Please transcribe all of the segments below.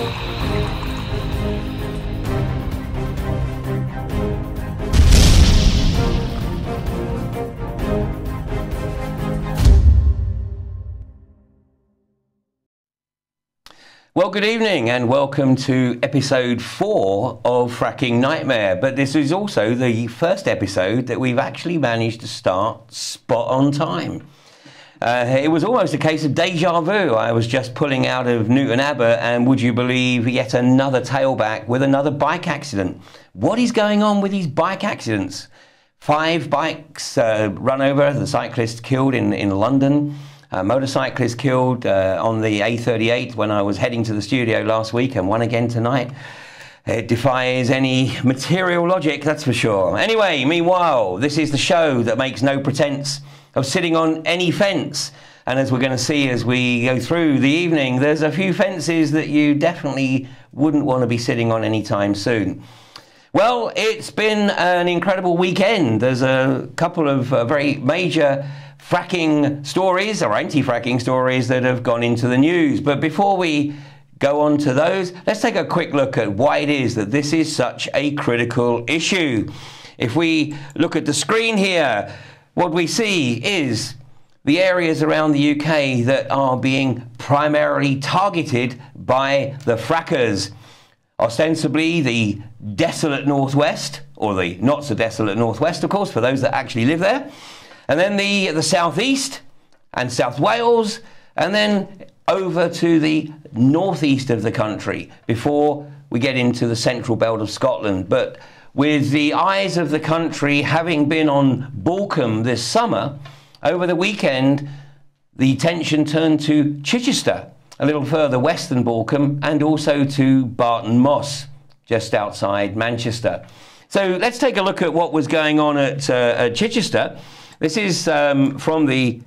Well, good evening and welcome to episode 4 of Fracking Nightmare. But this is also the first episode that we've actually managed to start spot on time. It was almost a case of deja vu. I was just pulling out of Newton Abbot and would you believe yet another tailback with another bike accident. What is going on with these bike accidents? 5 bikes run over, the cyclist killed in London. A motorcyclist killed on the A38 when I was heading to the studio last week, and one again tonight. It defies any material logic, that's for sure. Anyway, meanwhile, this is the show that makes no pretense of sitting on any fence. And as we're going to see as we go through the evening, there's a few fences that you definitely wouldn't want to be sitting on anytime soon. Well, it's been an incredible weekend. There's a couple of very major fracking stories or anti-fracking stories that have gone into the news. But before we go on to those, let's take a quick look at why it is that this is such a critical issue. If we look at the screen here, what we see is the areas around the UK that are being primarily targeted by the frackers. Ostensibly the desolate northwest, or the not so desolate northwest, of course, for those that actually live there. And then the southeast and South Wales, and then over to the northeast of the country before we get into the central belt of Scotland. But with the eyes of the country having been on Balcombe this summer, over the weekend, the attention turned to Chichester, a little further west than Balcombe, and also to Barton Moss, just outside Manchester. So let's take a look at what was going on at Chichester. This is from the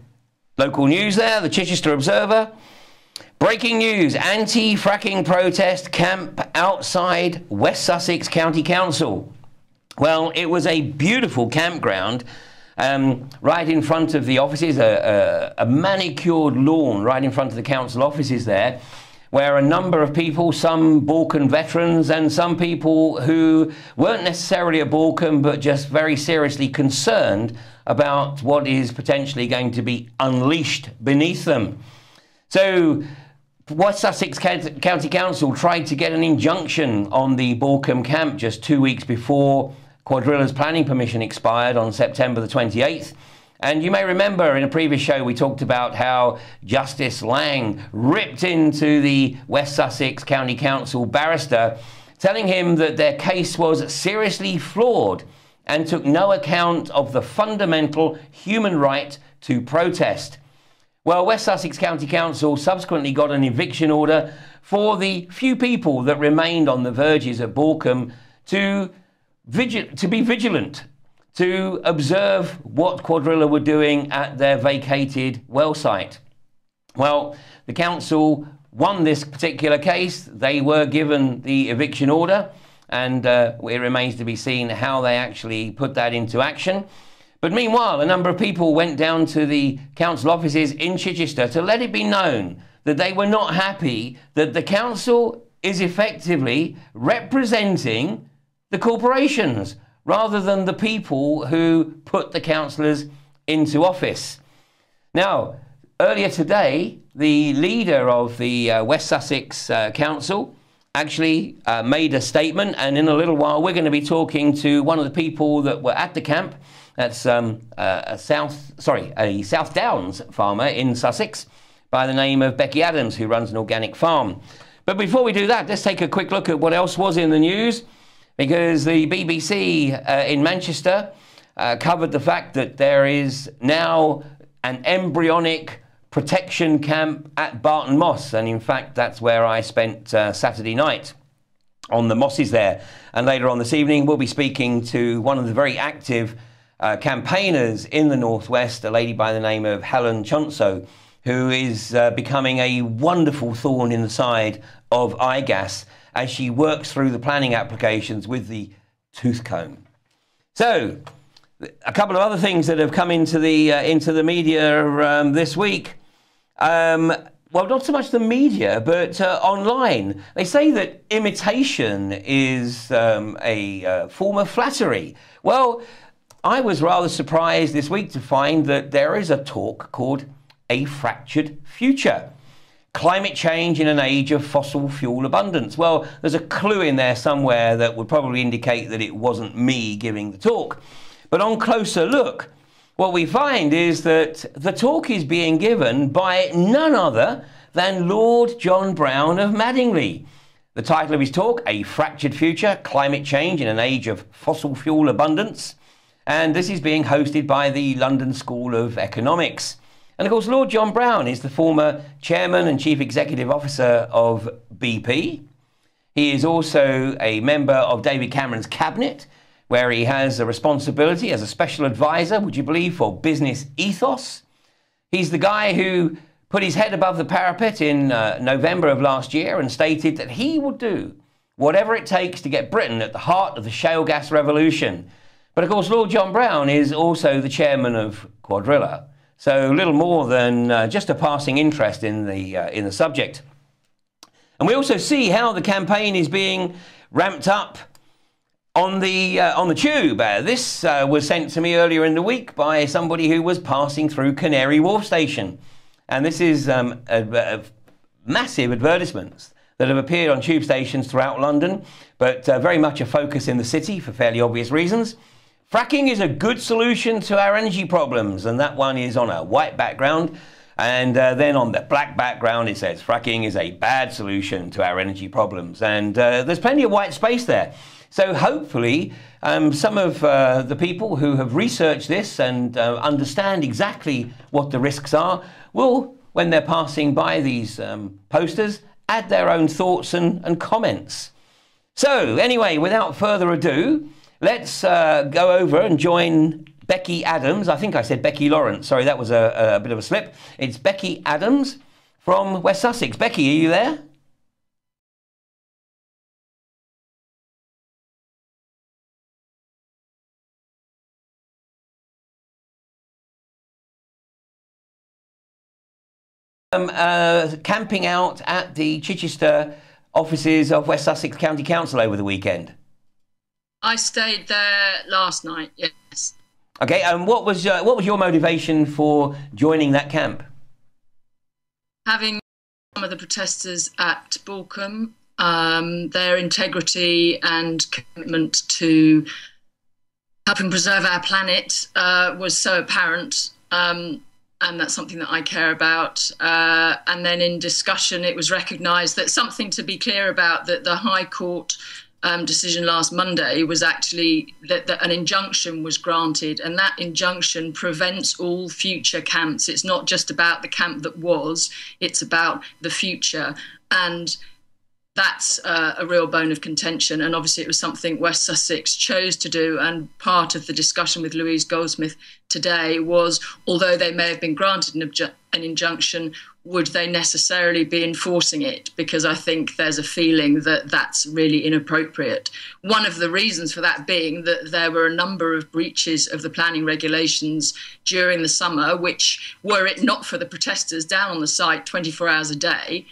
local news there, the Chichester Observer. Breaking news, anti-fracking protest camp outside West Sussex County Council. Well, it was a beautiful campground right in front of the offices, a manicured lawn right in front of the council offices there, where a number of people, some Balkan veterans and some people who weren't necessarily at Balkan but just very seriously concerned about what is potentially going to be unleashed beneath them. So West Sussex County Council tried to get an injunction on the Balcombe camp just 2 weeks before Quadrilla's planning permission expired on September the 28th. And you may remember in a previous show we talked about how Justice Lang ripped into the West Sussex County Council barrister, telling him that their case was seriously flawed and took no account of the fundamental human right to protest. Well, West Sussex County Council subsequently got an eviction order for the few people that remained on the verges of Balcombe to be vigilant, to observe what Quadrilla were doing at their vacated well site. Well, the council won this particular case. They were given the eviction order, and it remains to be seen how they actually put that into action. But meanwhile, a number of people went down to the council offices in Chichester to let it be known that they were not happy that the council is effectively representing the corporations rather than the people who put the councillors into office. Now, earlier today, the leader of the West Sussex Council actually made a statement, and in a little while we're going to be talking to one of the people that were at the camp. That's a South Downs farmer in Sussex by the name of Becky Adams, who runs an organic farm. But before we do that, let's take a quick look at what else was in the news, because the BBC in Manchester covered the fact that there is now an embryonic protection camp at Barton Moss, and in fact that's where I spent Saturday night on the mosses there. And later on this evening we'll be speaking to one of the very active campaigners in the Northwest, a lady by the name of Helen Chuntso, who is becoming a wonderful thorn in the side of IGAS as she works through the planning applications with the tooth comb. So, a couple of other things that have come into the media this week. well, not so much the media, but online. They say that imitation is a form of flattery. Well, I was rather surprised this week to find that there is a talk called A Fractured Future. Climate change in an age of fossil fuel abundance. Well, there's a clue in there somewhere that would probably indicate that it wasn't me giving the talk. But on closer look, what we find is that the talk is being given by none other than Lord John Browne of Madingley. The title of his talk, A Fractured Future, Climate Change in an Age of Fossil Fuel Abundance. And this is being hosted by the London School of Economics. And of course, Lord John Browne is the former chairman and chief executive officer of BP. He is also a member of David Cameron's cabinet, where he has a responsibility as a special advisor, would you believe, for business ethos. He's the guy who put his head above the parapet in November of last year and stated that he would do whatever it takes to get Britain at the heart of the shale gas revolution. But of course, Lord John Browne is also the chairman of Quadrilla. So little more than just a passing interest in the subject. And we also see how the campaign is being ramped up on the tube. This was sent to me earlier in the week by somebody who was passing through Canary Wharf Station. And this is massive advertisements that have appeared on tube stations throughout London, but very much a focus in the city for fairly obvious reasons. Fracking is a good solution to our energy problems, and that one is on a white background. And then on the black background, it says fracking is a bad solution to our energy problems. And there's plenty of white space there. So hopefully some of the people who have researched this and understand exactly what the risks are will, when they're passing by these posters, add their own thoughts and comments. So anyway, without further ado, let's go over and join Becky Adams. I think I said Becky Lawrence. Sorry, that was a bit of a slip. It's Becky Adams from West Sussex. Becky, are you there? Camping out at the Chichester offices of West Sussex County Council over the weekend. I stayed there last night, yes. Okay, and what was your motivation for joining that camp? Having some of the protesters at Borkham, their integrity and commitment to helping preserve our planet was so apparent, and that's something that I care about. And then in discussion, it was recognised that something to be clear about, that the High Court decision last Monday was actually that an injunction was granted, and that injunction prevents all future camps. It's not just about the camp that was, it's about the future. And that's a real bone of contention. And obviously it was something West Sussex chose to do. And part of the discussion with Louise Goldsmith today was, although they may have been granted an injunction, would they necessarily be enforcing it? Because I think there's a feeling that that's really inappropriate. One of the reasons for that being that there were a number of breaches of the planning regulations during the summer, which, were it not for the protesters down on the site 24 hours a day,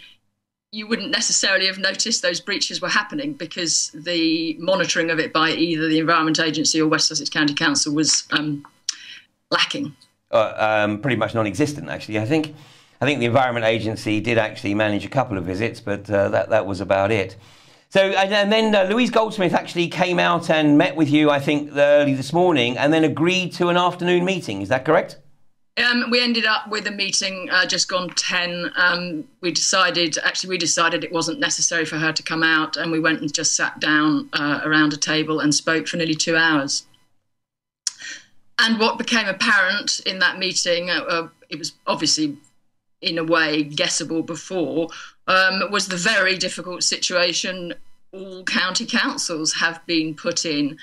you wouldn't necessarily have noticed those breaches were happening, because the monitoring of it by either the Environment Agency or West Sussex County Council was lacking. Pretty much non-existent, actually. I think the Environment Agency did actually manage a couple of visits, but that was about it. So, and then Louise Goldsmith actually came out and met with you, I think, early this morning, and then agreed to an afternoon meeting. Is that correct? We ended up with a meeting just gone 10. We decided it wasn't necessary for her to come out, and we went and just sat down around a table and spoke for nearly 2 hours. And what became apparent in that meeting, it was obviously in a way guessable before, was the very difficult situation all county councils have been put in.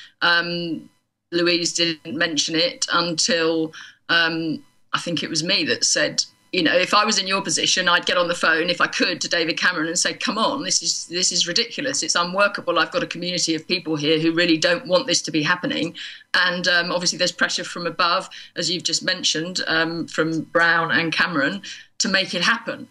Louise didn't mention it until I think it was me that said, you know, if I was in your position, I'd get on the phone, if I could, to David Cameron and say, come on, this is ridiculous. It's unworkable. I've got a community of people here who really don't want this to be happening. And obviously there's pressure from above, as you've just mentioned, from Browne and Cameron, to make it happen.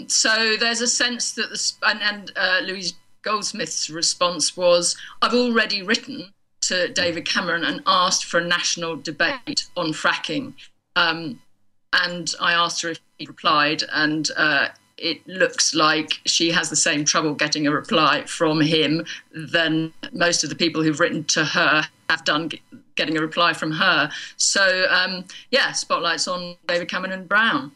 So there's a sense that Louise Goldsmith's response was, I've already written to David Cameron and asked for a national debate on fracking. And I asked her if he replied, and it looks like she has the same trouble getting a reply from him than most of the people who've written to her have done getting a reply from her. So, yeah, spotlight's on David Cameron and Brown.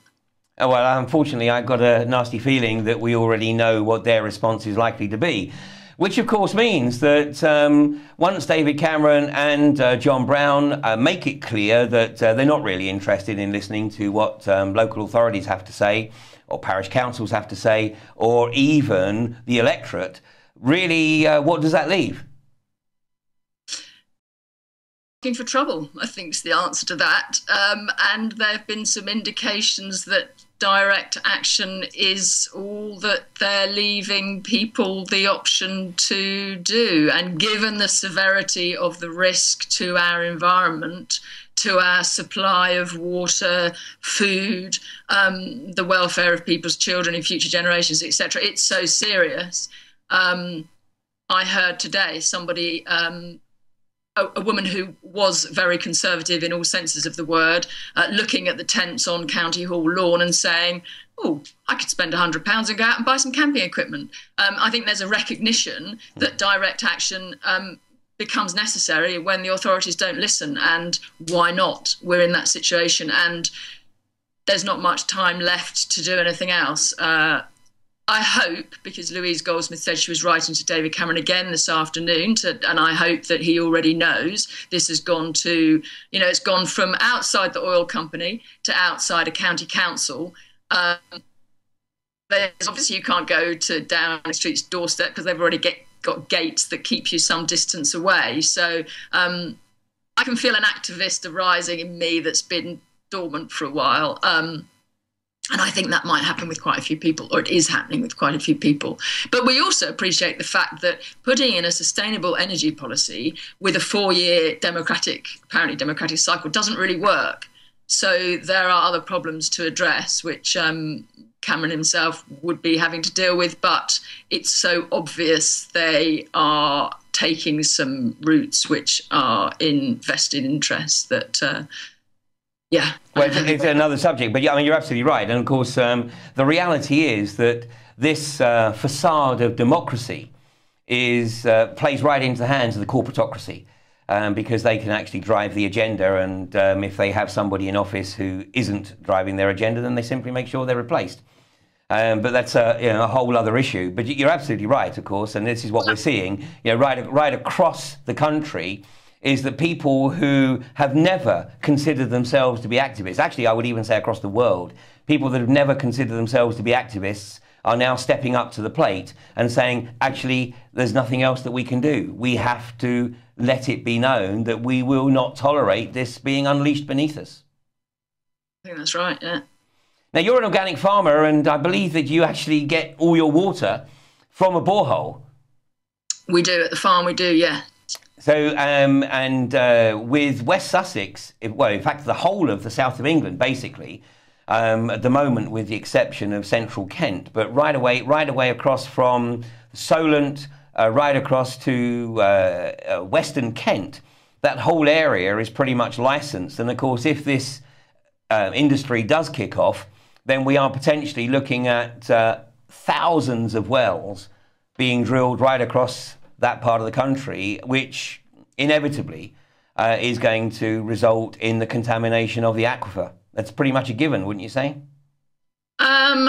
Oh, well, unfortunately, I've got a nasty feeling that we already know what their response is likely to be, which, of course, means that once David Cameron and John Brown make it clear that they're not really interested in listening to what local authorities have to say, or parish councils have to say, or even the electorate, really, what does that leave? Looking for trouble, I think, is the answer to that. And there have been some indications that direct action is all that they're leaving people the option to do. And given the severity of the risk to our environment, to our supply of water, food, the welfare of people's children in future generations, etc., it's so serious. I heard today somebody, a woman who was very conservative in all senses of the word, looking at the tents on County Hall lawn and saying, oh, I could spend £100 and go out and buy some camping equipment. I think there's a recognition that direct action becomes necessary when the authorities don't listen. And why not? We're in that situation and there's not much time left to do anything else. I hope, because Louise Goldsmith said she was writing to David Cameron again this afternoon, and I hope that he already knows this has gone to, you know, it's gone from outside the oil company to outside a county council. Obviously you can't go to Downing Street's doorstep because they've already got gates that keep you some distance away. So I can feel an activist arising in me that's been dormant for a while. And I think that might happen with quite a few people, or it is happening with quite a few people. But we also appreciate the fact that putting in a sustainable energy policy with a 4-year apparently democratic cycle doesn't really work. So there are other problems to address, which Cameron himself would be having to deal with. But it's so obvious they are taking some routes which are in vested interests that... Yeah. Well, it's another subject, but yeah, I mean, you're absolutely right. And of course, the reality is that this facade of democracy plays right into the hands of the corporatocracy, because they can actually drive the agenda. And if they have somebody in office who isn't driving their agenda, then they simply make sure they're replaced. But that's a whole other issue. But you're absolutely right, of course, and this is what we're seeing, right across the country. Is that people who have never considered themselves to be activists, actually I would even say across the world, people that have never considered themselves to be activists are now stepping up to the plate and saying, actually, there's nothing else that we can do. We have to let it be known that we will not tolerate this being unleashed beneath us. I think that's right, yeah. Now, you're an organic farmer, and I believe that you actually get all your water from a borehole. We do at the farm, we do, yeah. So, with West Sussex, in fact, the whole of the south of England, basically, at the moment, with the exception of central Kent, but right away across from Solent, right across to western Kent, that whole area is pretty much licensed. And of course, if this industry does kick off, then we are potentially looking at thousands of wells being drilled right across that part of the country, which inevitably is going to result in the contamination of the aquifer. That's pretty much a given, wouldn't you say? I'm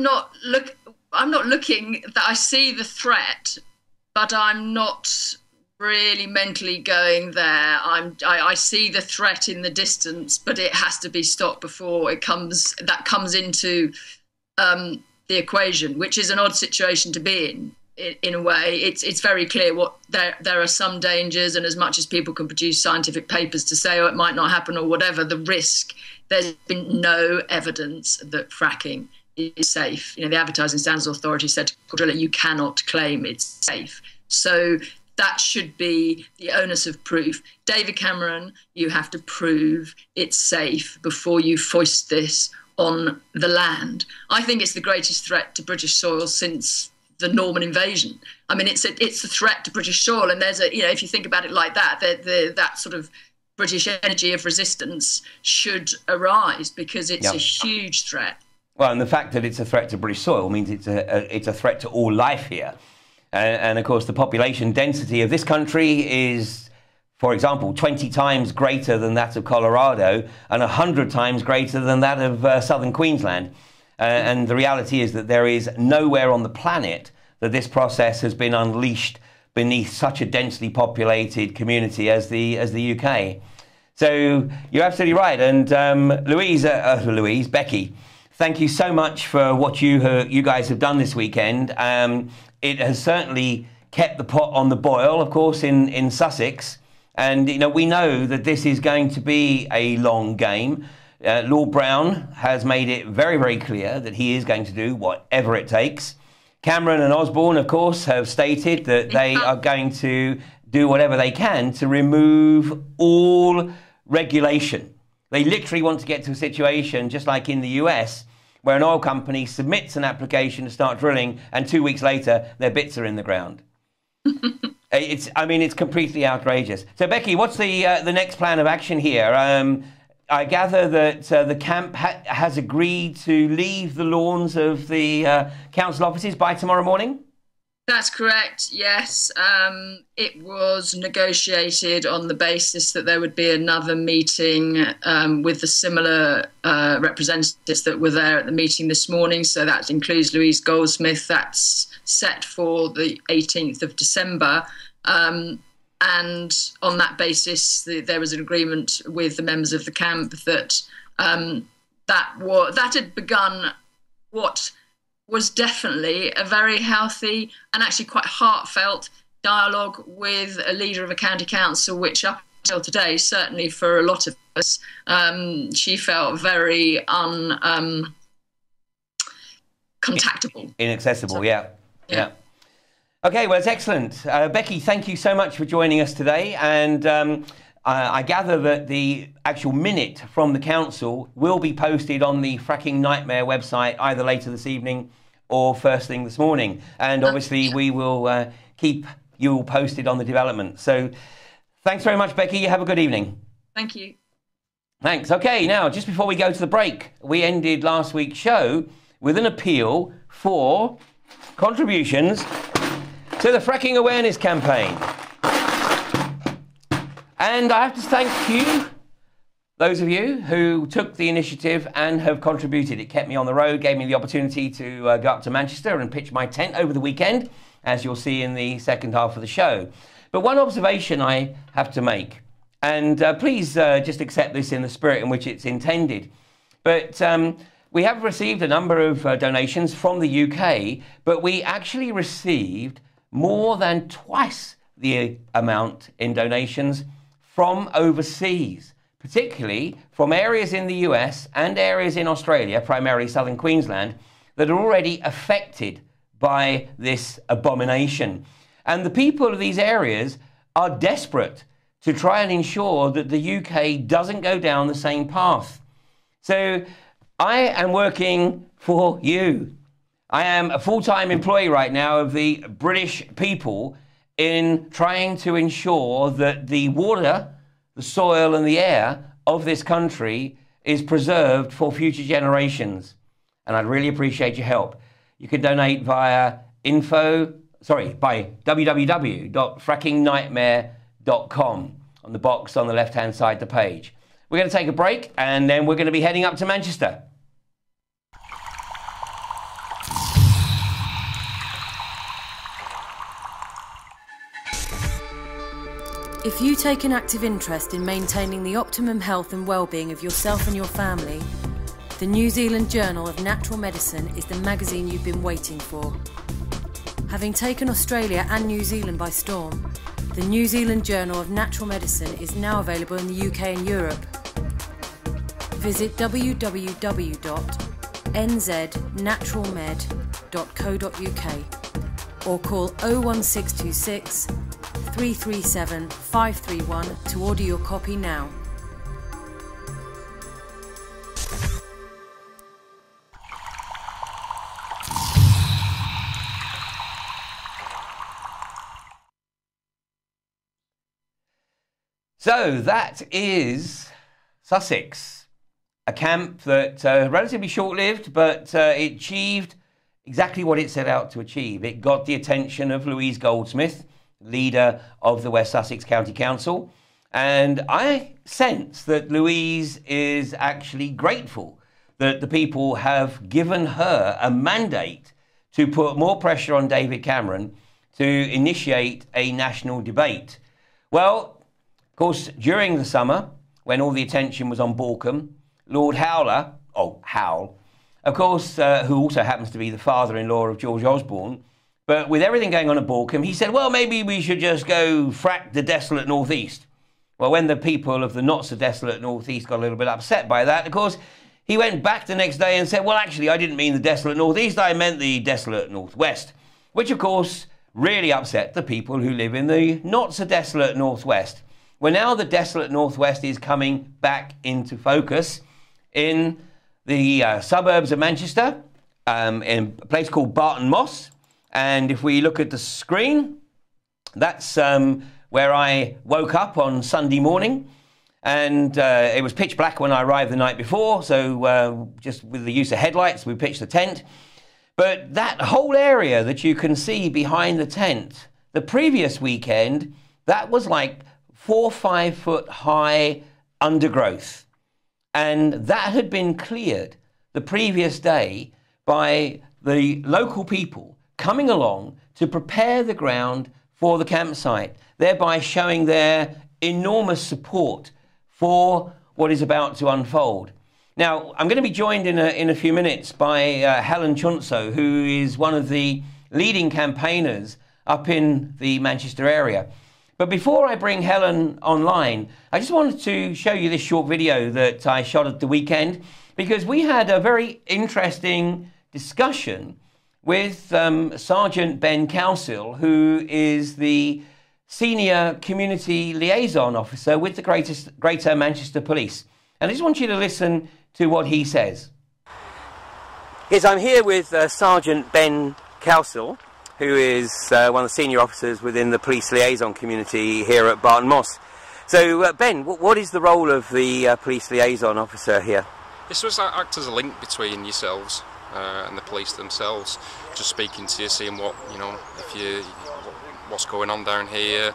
not looking. I see the threat, but I'm not really mentally going there. I see the threat in the distance, but it has to be stopped before it comes into the equation, which is an odd situation to be in. In a way, it's very clear what there are some dangers, and as much as people can produce scientific papers to say, oh, it might not happen or whatever, the risk, there's been no evidence that fracking is safe. The Advertising Standards Authority said to a driller, you cannot claim it's safe. So that should be the onus of proof. David Cameron, you have to prove it's safe before you foist this on the land. I think it's the greatest threat to British soil since the Norman invasion. I mean, it's a threat to British soil, and there's a, you know, if you think about it like that, that sort of British energy of resistance should arise, because it's a huge threat. Well, and the fact that it's a threat to British soil means it's a threat to all life here. And of course, the population density of this country is, for example, 20 times greater than that of Colorado and 100 times greater than that of southern Queensland. And the reality is that there is nowhere on the planet that this process has been unleashed beneath such a densely populated community as the UK. So you're absolutely right. And Becky, thank you so much for what you guys have done this weekend. It has certainly kept the pot on the boil, of course, in Sussex. And, you know, we know that this is going to be a long game. Lord Brown has made it very, very clear that he is going to do whatever it takes. Cameron and Osborne, of course, have stated that they are going to do whatever they can to remove all regulation. They literally want to get to a situation, just like in the US, where an oil company submits an application to start drilling, and 2 weeks later, their bits are in the ground. It's completely outrageous. So, Becky, what's the next plan of action here? I gather that the camp has agreed to leave the lawns of the council offices by tomorrow morning? That's correct, yes. It was negotiated on the basis that there would be another meeting with the similar representatives that were there at the meeting this morning. So that includes Louise Goldsmith. That's set for the 18th of December. And on that basis, there was an agreement with the members of the camp that that had begun what was definitely a very healthy and actually quite heartfelt dialogue with a leader of a county council, which up until today, certainly for a lot of us, she felt very contactable. Inaccessible, yeah. Okay, well, it's excellent. Becky, thank you so much for joining us today. And I gather that the actual minute from the council will be posted on the Fracking Nightmare website either later this evening or first thing this morning. And obviously we will keep you all posted on the development. So thanks very much, Becky. You have a good evening. Thank you. Thanks. Okay, now, just before we go to the break, we ended last week's show with an appeal for contributions to the Fracking Awareness Campaign. And I have to thank you, those of you who took the initiative and have contributed. It kept me on the road, gave me the opportunity to go up to Manchester and pitch my tent over the weekend, as you'll see in the second half of the show. But one observation I have to make, and please just accept this in the spirit in which it's intended. But we have received a number of donations from the UK, but we actually received more than twice the amount in donations from overseas, particularly from areas in the US and areas in Australia, primarily southern Queensland, that are already affected by this abomination. And the people of these areas are desperate to try and ensure that the UK doesn't go down the same path. So I am working for you. I am a full-time employee right now of the British people in trying to ensure that the water, the soil and the air of this country is preserved for future generations. And I'd really appreciate your help. You can donate via by www.frackingnightmare.com on the box on the left-hand side of the page. We're going to take a break and then we're going to be heading up to Manchester. If you take an active interest in maintaining the optimum health and well-being of yourself and your family, the New Zealand Journal of Natural Medicine is the magazine you've been waiting for. Having taken Australia and New Zealand by storm, the New Zealand Journal of Natural Medicine is now available in the UK and Europe. Visit www.nznaturalmed.co.uk or call 01626 337 531 to order your copy now. So that is Sussex, a camp that relatively short-lived, but it achieved exactly what it set out to achieve. It got the attention of Louise Goldsmith, leader of the West Sussex County Council, and I sense that Louise is actually grateful that the people have given her a mandate to put more pressure on David Cameron to initiate a national debate. Well, of course, during the summer, when all the attention was on Borkham, Lord Howler, Howell, of course, who also happens to be the father-in-law of George Osborne, but with everything going on at Borkham, he said, well, maybe we should just go frack the desolate northeast. Well, when the people of the not-so-desolate northeast got a little bit upset by that, of course, he went back the next day and said, well, actually, I didn't mean the desolate northeast, I meant the desolate northwest, which, of course, really upset the people who live in the not-so-desolate northwest. Well, now the desolate northwest is coming back into focus in the suburbs of Manchester, in a place called Barton Moss. And if we look at the screen, that's where I woke up on Sunday morning. And it was pitch black when I arrived the night before, so just with the use of headlights, we pitched the tent. But that whole area that you can see behind the tent, the previous weekend, that was like 4 or 5 foot high undergrowth. And that had been cleared the previous day by the local people coming along to prepare the ground for the campsite, thereby showing their enormous support for what is about to unfold. Now, I'm going to be joined in a few minutes by Helen Chuntso, who is one of the leading campaigners up in the Manchester area. But before I bring Helen online, I just wanted to show you this short video that I shot at the weekend, because we had a very interesting discussion with Sgt Ben Cowcill, who is the Senior Community Liaison Officer with the Greater Manchester Police. And I just want you to listen to what he says. Yes, I'm here with Sgt Ben Cowcill, who is one of the senior officers within the police liaison community here at Barton Moss. So, Ben, what is the role of the police liaison officer here? This was act as a link between yourselves and the police themselves, just speaking to you, seeing what, you know, what's going on down here,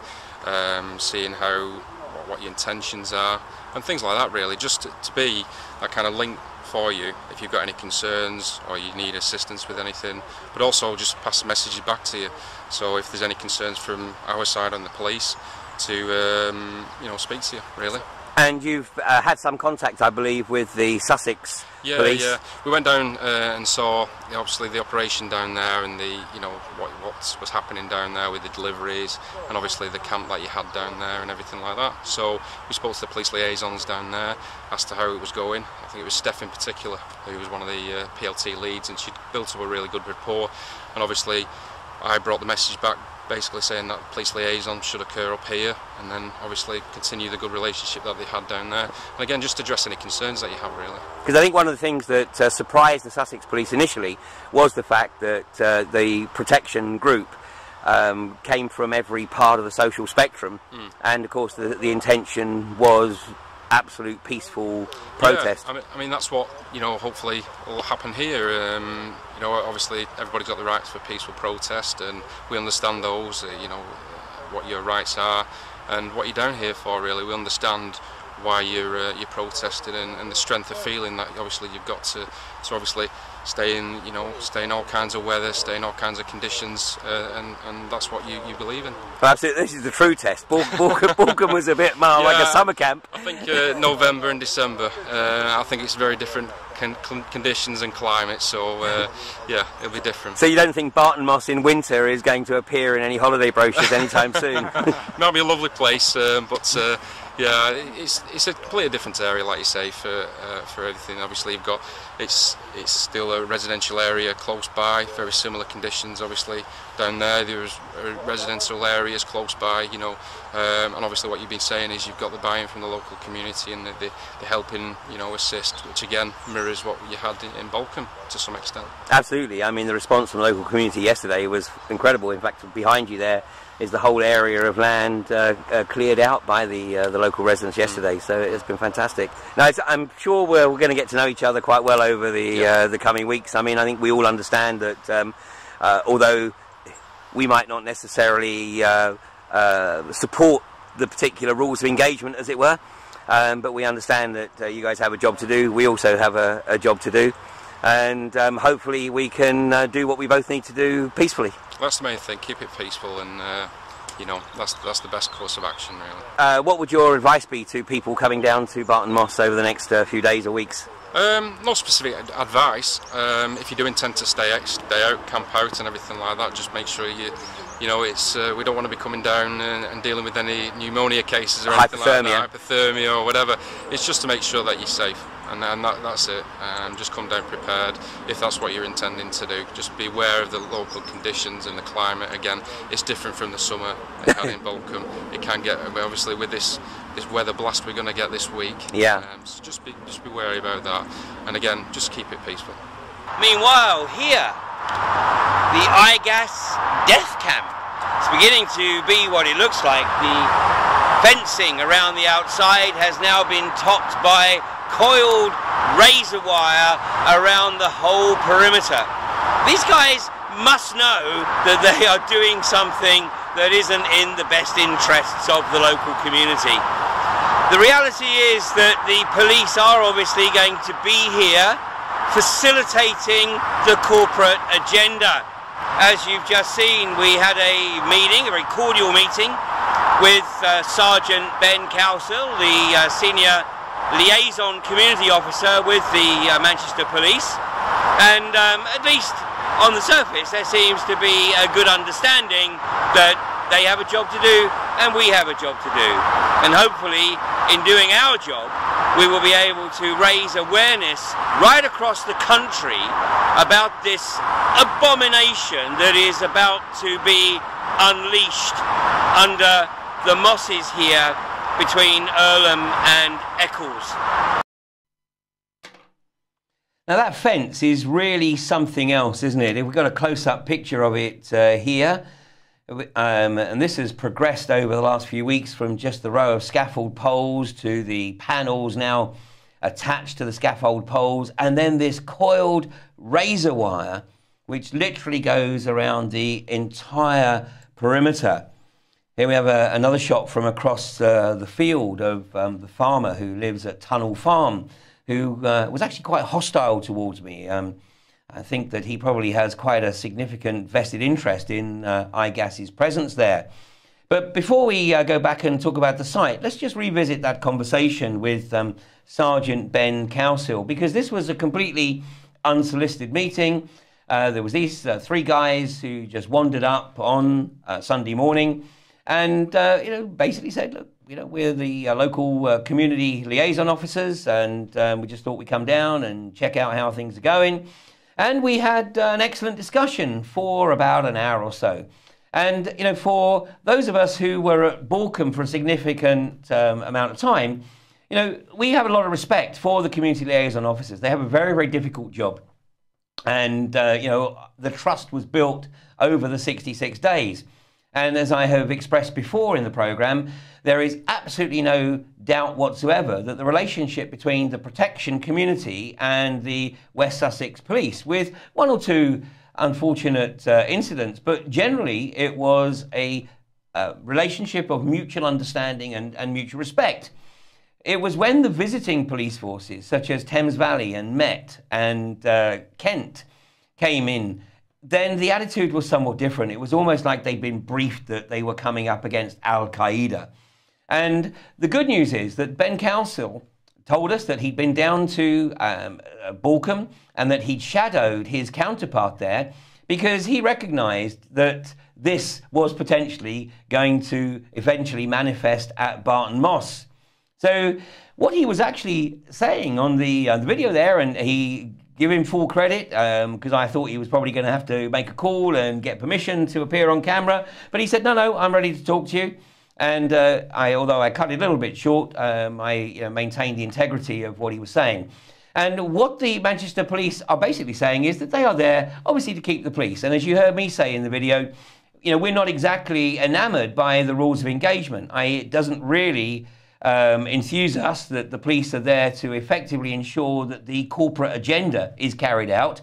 seeing what your intentions are, and things like that, really, just to be that kind of link for you if you've got any concerns or you need assistance with anything, but also just pass the messages back to you. So if there's any concerns from our side on the police, to you know, speak to you, really. And you've had some contact, I believe, with the Sussex police. Yeah. We went down and saw obviously the operation down there, and the, you know, what was happening down there with the deliveries, and obviously the camp that you had down there and everything like that. So we spoke to the police liaisons down there as to how it was going. I think it was Steph in particular, who was one of the PLT leads, and she'd built up a really good rapport. And obviously I brought the message back, basically saying that police liaison should occur up here, and then obviously continue the good relationship that they had down there, and again just address any concerns that you have, really. Because I think one of the things that surprised the Sussex police initially was the fact that the protection group came from every part of the social spectrum, and of course the intention was absolute peaceful protest. Yeah, I mean that's what, you know, hopefully will happen here. You know, obviously everybody's got the rights for peaceful protest, and we understand those. You know, what your rights are and what you're down here for. Really, we understand why you're protesting, and the strength of feeling that obviously you've got to obviously stay in, you know, stay in all kinds of weather, stay in all kinds of conditions, and that's what you believe in. Well, absolutely, this is the true test. Borkham was a bit more like a summer camp. I think November and December. I think it's very different conditions and climate, so yeah, it'll be different. So you don't think Barton Moss in winter is going to appear in any holiday brochures anytime soon? Might be a lovely place, but yeah, it's a completely different area, like you say, for everything. Obviously, you've got it's still a residential area close by, very similar conditions obviously down there. There's residential areas close by, you know, and obviously what you've been saying is you've got the buy-in from the local community and the helping, you know, assist, which again mirrors what you had in Bolcombe to some extent. Absolutely. I mean, the response from the local community yesterday was incredible. In fact, behind you there is the whole area of land cleared out by the local residents yesterday, so it's been fantastic. Now, I'm sure we're going to get to know each other quite well over the coming weeks. I mean, I think we all understand that although we might not necessarily support the particular rules of engagement, as it were, but we understand that you guys have a job to do. We also have a job to do, and hopefully we can do what we both need to do peacefully. That's the main thing, keep it peaceful, and you know, that's the best course of action really. What would your advice be to people coming down to Barton Moss over the next few days or weeks? No specific advice. If you do intend to stay out, camp out and everything like that, just make sure you know, it's we don't want to be coming down and dealing with any pneumonia cases or anything like that, hypothermia or whatever. It's just to make sure that you're safe, and that's it. Just come down prepared if that's what you're intending to do. Just be aware of the local conditions and the climate. Again, it's different from the summer it had in Bolcombe. It can get, obviously with this weather blast we're going to get this week. Yeah. So just be wary about that, and again, just keep it peaceful. Meanwhile, here, the eye gas death camp. It's beginning to be what it looks like. The fencing around the outside has now been topped by coiled razor wire around the whole perimeter. These guys must know that they are doing something that isn't in the best interests of the local community. The reality is that the police are obviously going to be here facilitating the corporate agenda. As you've just seen, we had a meeting, a very cordial meeting, with Sgt Ben Cowcill, the Senior Liaison Community Officer with the Manchester Police, and at least on the surface there seems to be a good understanding that they have a job to do and we have a job to do, and hopefully in doing our job we will be able to raise awareness right across the country about this abomination that is about to be unleashed under the mosses here between Earlham and Eccles. Now that fence is really something else, isn't it? We've got a close-up picture of it here. And this has progressed over the last few weeks from just the row of scaffold poles to the panels now attached to the scaffold poles, and then this coiled razor wire which literally goes around the entire perimeter. Here we have another shot from across the field of the farmer who lives at Tunnel Farm, who was actually quite hostile towards me. I think that he probably has quite a significant vested interest in iGas's presence there. But before we go back and talk about the site, let's just revisit that conversation with Sgt Ben Cowcill, because this was a completely unsolicited meeting. There was these three guys who just wandered up on Sunday morning and you know, basically said, look, you know, we're the local community liaison officers, and we just thought we'd come down and check out how things are going. And we had an excellent discussion for about an hour or so. And, you know, for those of us who were at Bolcombe for a significant amount of time, you know, we have a lot of respect for the community liaison officers. They have a very, very difficult job. And, you know, the trust was built over the 66 days. And as I have expressed before in the programme, there is absolutely no doubt whatsoever that the relationship between the protection community and the West Sussex Police, with one or two unfortunate incidents, but generally it was a relationship of mutual understanding and mutual respect. It was when the visiting police forces, such as Thames Valley and Met and Kent, came in, then the attitude was somewhat different. It was almost like they'd been briefed that they were coming up against Al-Qaeda. And the good news is that Ben Cowcill told us that he'd been down to Bolcombe and that he'd shadowed his counterpart there because he recognised that this was potentially going to eventually manifest at Barton Moss. So what he was actually saying on the video there, and he give him full credit because I thought he was probably going to have to make a call and get permission to appear on camera. But he said, no, I'm ready to talk to you. And although I cut it a little bit short, I maintained the integrity of what he was saying. And what the Manchester police are basically saying is that they are there, obviously, to keep the peace. And as you heard me say in the video, we're not exactly enamoured by the rules of engagement. It doesn't really enthuse us that the police are there to effectively ensure that the corporate agenda is carried out.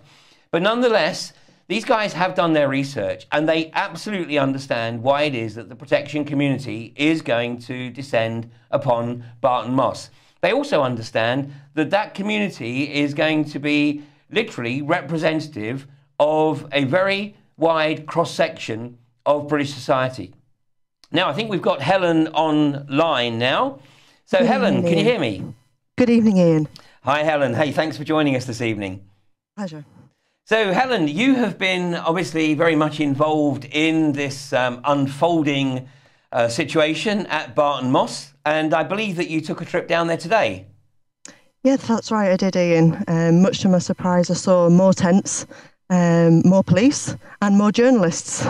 But nonetheless, these guys have done their research and they absolutely understand why it is that the protection community is going to descend upon Barton Moss. They also understand that that community is going to be literally representative of a very wide cross-section of British society. Now, I think we've got Helen online now. So, Good Helen, evening, can you Ian. hear me? Good evening, Ian. Hi, Helen. Hey, thanks for joining us this evening. Pleasure. So, Helen, you have been obviously very much involved in this unfolding situation at Barton Moss, and I believe that you took a trip down there today. Yeah, that's right, I did, Ian. Much to my surprise, I saw more tents, more police, and more journalists.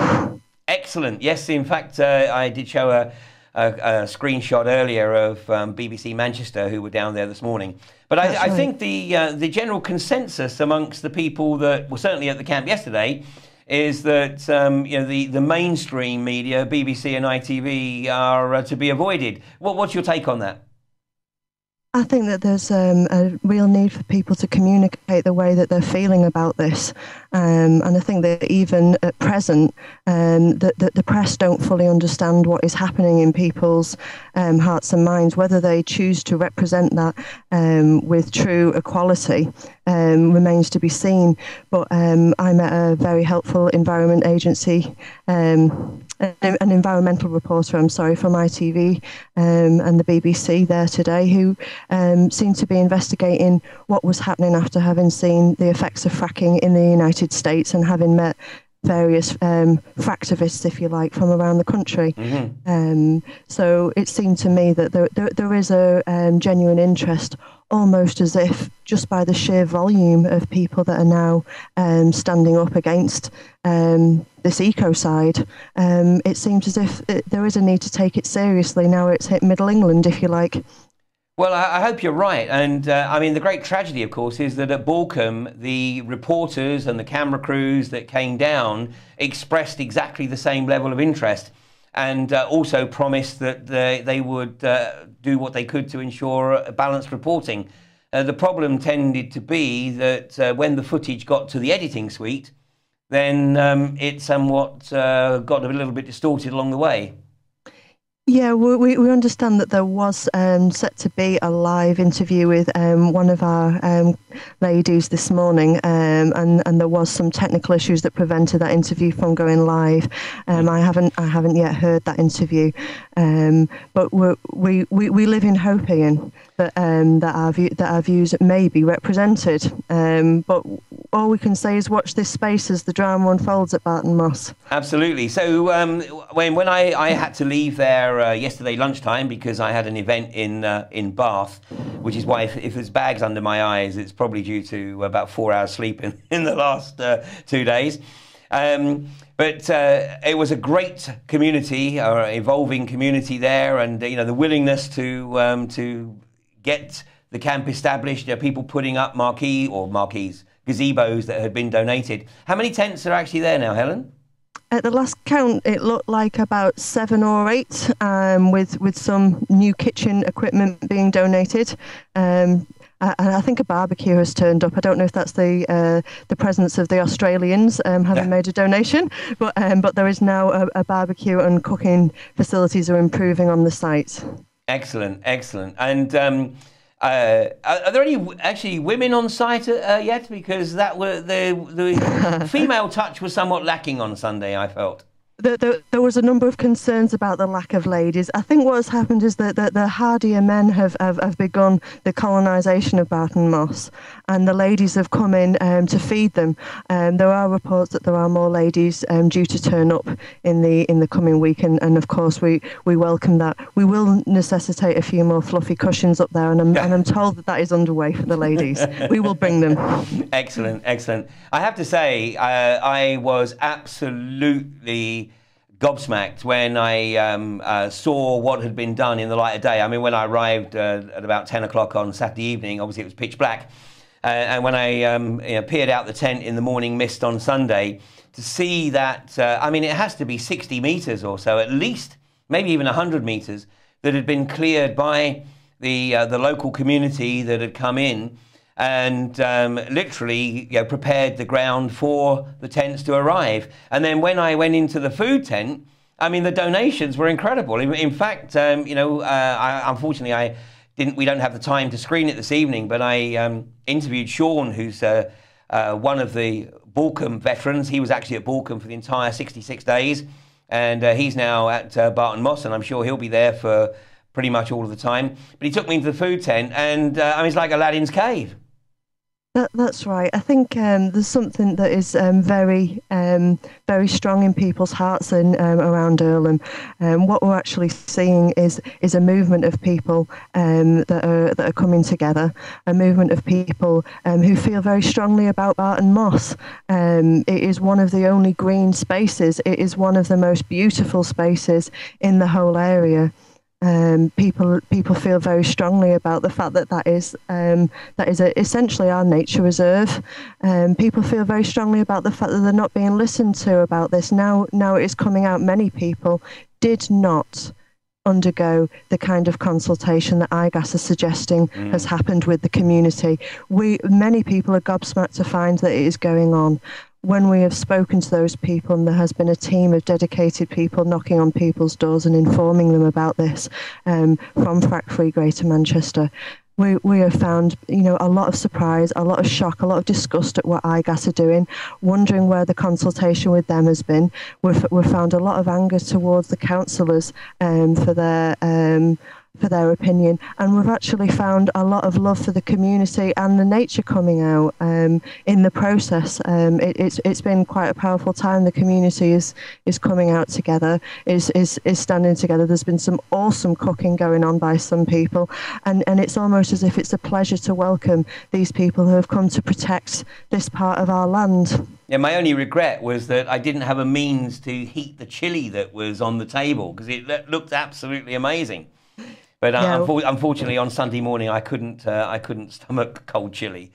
Excellent. Yes, in fact, I did show a screenshot earlier of BBC Manchester, who were down there this morning. But I think the general consensus amongst the people that were certainly at the camp yesterday is that the mainstream media, BBC and ITV, are to be avoided. What's your take on that? I think that there's a real need for people to communicate the way that they're feeling about this. And I think that even at present, the press don't fully understand what is happening in people's hearts and minds. Whether they choose to represent that with true equality remains to be seen. But I met a very helpful environment agency, an environmental reporter, from ITV and the BBC there today, who seemed to be investigating what was happening after having seen the effects of fracking in the United States and having met various fracktivists, if you like, from around the country. Mm-hmm. So it seemed to me that there is a genuine interest, almost as if just by the sheer volume of people that are now standing up against this ecocide, it seems as if there is a need to take it seriously. Now it's hit Middle England, if you like. Well, I hope you're right. And I mean, the great tragedy, of course, is that at Borkum, the reporters and the camera crews that came down expressed exactly the same level of interest and also promised that they would do what they could to ensure balanced reporting. The problem tended to be that when the footage got to the editing suite, then it somewhat got a little bit distorted along the way. Yeah, we understand that there was set to be a live interview with one of our ladies this morning, and there was some technical issues that prevented that interview from going live. I haven't yet heard that interview, but we live in hope, Ian, that our views may be represented. But all we can say is watch this space as the drama unfolds at Barton Moss. Absolutely. So when I had to leave there yesterday lunchtime because I had an event in Bath, which is why if there's bags under my eyes, it's probably due to about 4 hours sleep in the last 2 days. But it was a great community, evolving community there, and the willingness to get the camp established. People putting up marquees, gazebos that had been donated. How many tents are actually there now, Helen? At the last count, it looked like about 7 or 8, with some new kitchen equipment being donated. And I think a barbecue has turned up. I don't know if that's the presence of the Australians having made a donation, but there is now a barbecue, and cooking facilities are improving on the site. Excellent, excellent. And are there any actually women on site yet? Because that were the female touch was somewhat lacking on Sunday, I felt. There was a number of concerns about the lack of ladies. I think what has happened is that the hardier men have begun the colonisation of Barton Moss, and the ladies have come in to feed them. There are reports that there are more ladies due to turn up in the coming week, and of course we welcome that. We will necessitate a few more fluffy cushions up there, and I'm told that is underway for the ladies. We will bring them. Excellent, excellent. I have to say, I was absolutely gobsmacked when I saw what had been done in the light of day. I mean, when I arrived at about 10 o'clock on Saturday evening, obviously it was pitch black. And when I peered out the tent in the morning mist on Sunday, to see that, I mean, it has to be 60 metres or so, at least, maybe even 100 metres, that had been cleared by the local community that had come in and literally prepared the ground for the tents to arrive. And then when I went into the food tent, I mean, the donations were incredible. In fact, unfortunately, we don't have the time to screen it this evening, but I interviewed Sean, who's one of the Balcombe veterans. He was actually at Balcombe for the entire 66 days, and he's now at Barton Moss, and I'm sure he'll be there for pretty much all of the time. But he took me into the food tent, and I mean, it's like Aladdin's cave. That's right. I think there's something that is very strong in people's hearts and around Earlham. What we're actually seeing is a movement of people that are coming together, a movement of people who feel very strongly about Barton Moss. It is one of the only green spaces. It is one of the most beautiful spaces in the whole area. People feel very strongly about the fact that is essentially our nature reserve. People feel very strongly about the fact that they're not being listened to about this. Now it is coming out. Many people did not undergo the kind of consultation that IGAS is suggesting has happened with the community. Many people are gobsmacked to find that it is going on. When we have spoken to those people, and there has been a team of dedicated people knocking on people's doors and informing them about this from Frack Free Greater Manchester, we have found, a lot of surprise, a lot of shock, a lot of disgust at what IGAS are doing, wondering where the consultation with them has been. We've found a lot of anger towards the councillors for their opinion, and we've actually found a lot of love for the community and the nature coming out in the process. It's been quite a powerful time. The community is coming out together, is standing together. There's been some awesome cooking going on by some people, and it's almost as if it's a pleasure to welcome these people who have come to protect this part of our land. Yeah, my only regret was that I didn't have a means to heat the chilli that was on the table, because it looked absolutely amazing. But unfortunately, on Sunday morning, I couldn't stomach cold chili.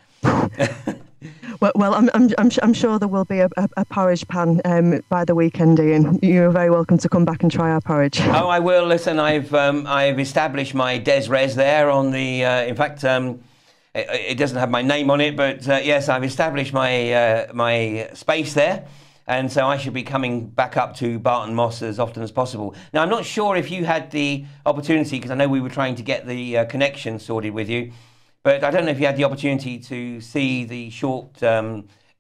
well, I'm sure there will be a porridge pan by the weekend, Ian. You're very welcome to come back and try our porridge. Oh, I will. Listen, I've established my Des Res there on the. In fact, it doesn't have my name on it, but yes, I've established my space there. And so I should be coming back up to Barton Moss as often as possible. Now, I'm not sure if you had the opportunity, because I know we were trying to get the connection sorted with you, but I don't know if you had the opportunity to see the short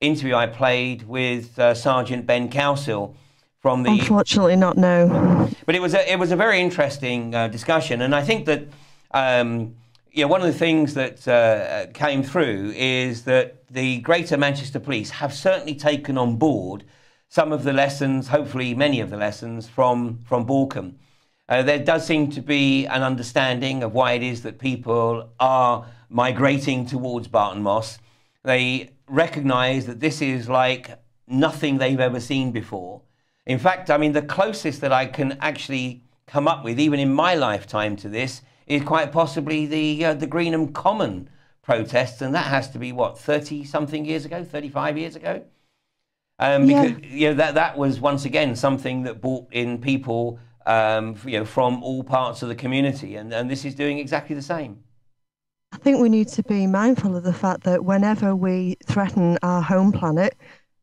interview I played with Sgt Ben Cowcill from the... Unfortunately not, no. But it was a very interesting discussion, and I think that one of the things that came through is that the Greater Manchester Police have certainly taken on board some of the lessons, hopefully many of the lessons from Balcombe. There does seem to be an understanding of why it is that people are migrating towards Barton Moss. They recognise that this is like nothing they've ever seen before. In fact, I mean, the closest that I can actually come up with, even in my lifetime, to this is quite possibly the Greenham Common protests, and that has to be, what, 30-something years ago, 35 years ago? Because that was, once again, something that brought in people from all parts of the community, and this is doing exactly the same. I think we need to be mindful of the fact that whenever we threaten our home planet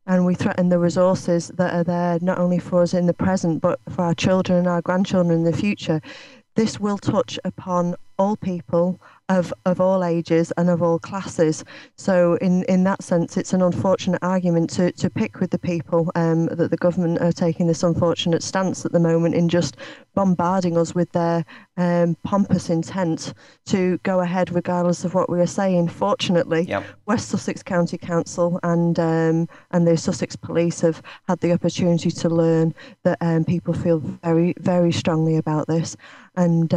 and we threaten the resources that are there, not only for us in the present, but for our children and our grandchildren in the future, this will touch upon all people, of all ages and of all classes. So in that sense, it's an unfortunate argument to pick with the people that the government are taking this unfortunate stance at the moment in just bombarding us with their pompous intent to go ahead regardless of what we are saying. Fortunately, yep. West Sussex County Council and the Sussex Police have had the opportunity to learn that people feel very, very strongly about this and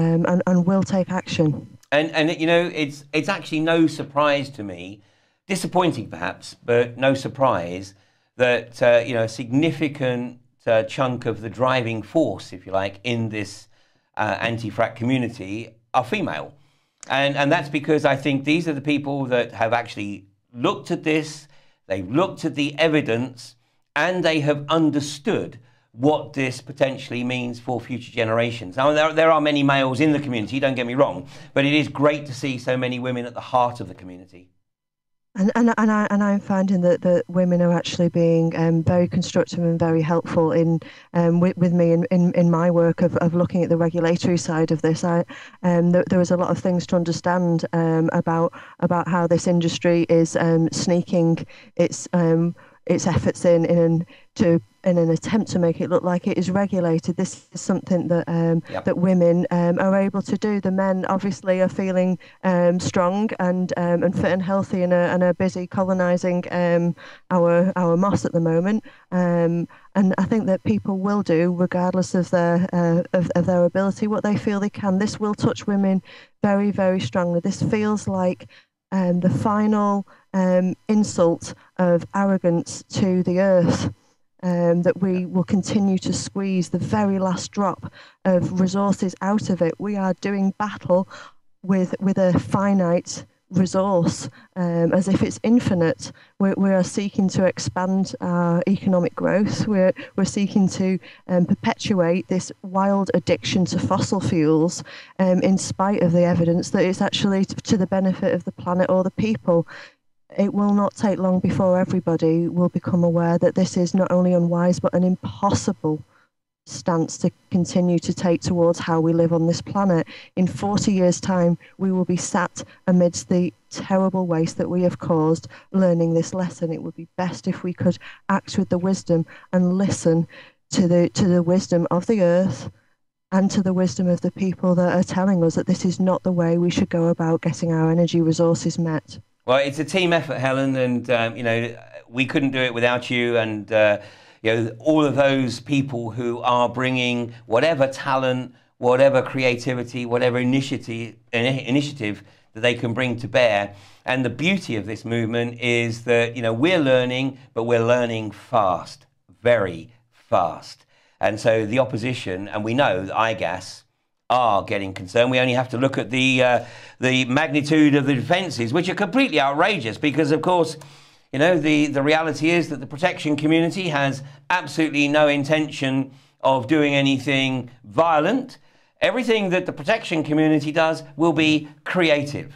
will take action. And you know, it's actually no surprise to me, disappointing perhaps, but no surprise that you know, a significant chunk of the driving force, if you like, in this anti-frack community are female. And that's because I think these are the people that have actually looked at this, they've looked at the evidence, and they have understood what this potentially means for future generations. Now, there are many males in the community, don't get me wrong, but it is great to see so many women at the heart of the community. And I'm finding that women are actually being very constructive and very helpful in with me in my work of looking at the regulatory side of this. There was a lot of things to understand about how this industry is sneaking its efforts in an attempt to make it look like it is regulated. This is something that that women are able to do. The men obviously are feeling strong and fit and healthy and are busy colonising our moss at the moment. And I think that people will do, regardless of their ability, what they feel they can. This will touch women very, very strongly. This feels like the final insult of arrogance to the earth. That we will continue to squeeze the very last drop of resources out of it. We are doing battle with a finite resource, as if it's infinite. We are seeking to expand our economic growth. We're seeking to perpetuate this wild addiction to fossil fuels, in spite of the evidence that it's actually to the benefit of the planet or the people. It will not take long before everybody will become aware that this is not only unwise, but an impossible stance to continue to take towards how we live on this planet. In 40 years' time, we will be sat amidst the terrible waste that we have caused, learning this lesson. It would be best if we could act with the wisdom and listen to the wisdom of the earth and to the wisdom of the people that are telling us that this is not the way we should go about getting our energy resources met. Well, it's a team effort, Helen, and you know, we couldn't do it without you, and you know, all of those people who are bringing whatever talent, whatever creativity, whatever initiative that they can bring to bear. And the beauty of this movement is that, you know, we're learning, but we're learning fast, very fast. And so the opposition, and we know that IGAS are getting concerned. We only have to look at the magnitude of the defences, which are completely outrageous, because, of course, you know, the reality is that the protection community has absolutely no intention of doing anything violent. Everything that the protection community does will be creative.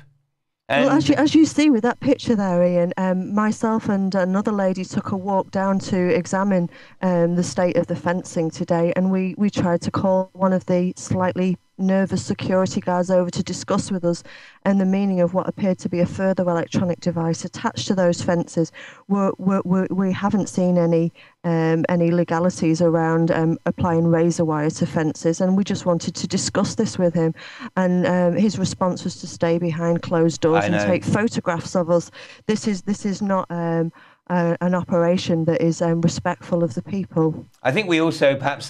And well, as you see with that picture there, Ian, myself and another lady took a walk down to examine the state of the fencing today, and we tried to call one of the slightly nervous security guards over to discuss with us and the meaning of what appeared to be a further electronic device attached to those fences. We haven't seen any legalities around applying razor wire to fences, and we just wanted to discuss this with him. And his response was to stay behind closed doors and take photographs of us. This is not an operation that is respectful of the people. I think we also perhaps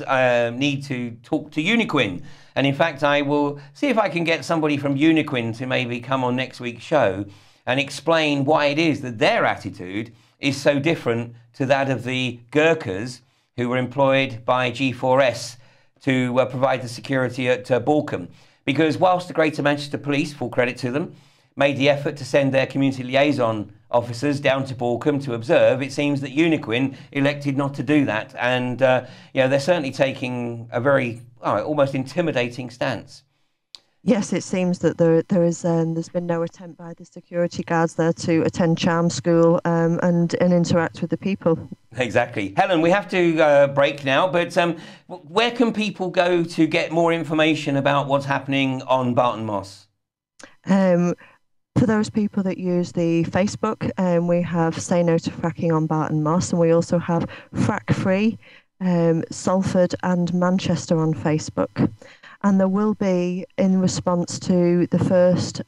need to talk to Uniquin. And in fact, I will see if I can get somebody from Uniquin to maybe come on next week's show and explain why it is that their attitude is so different to that of the Gurkhas who were employed by G4S to provide the security at Balcombe. Because whilst the Greater Manchester Police, full credit to them, made the effort to send their community liaison officers down to Balcombe to observe, it seems that Uniquin elected not to do that. And you know, they're certainly taking a very almost intimidating stance. Yes, it seems that there's been no attempt by the security guards there to attend charm school and interact with the people. Exactly. Helen, we have to break now, but where can people go to get more information about what's happening on Barton Moss? For those people that use the Facebook, we have Say No to Fracking on Barton Moss, and we also have Frack Free, Salford and Manchester on Facebook. And there will be, in response to the first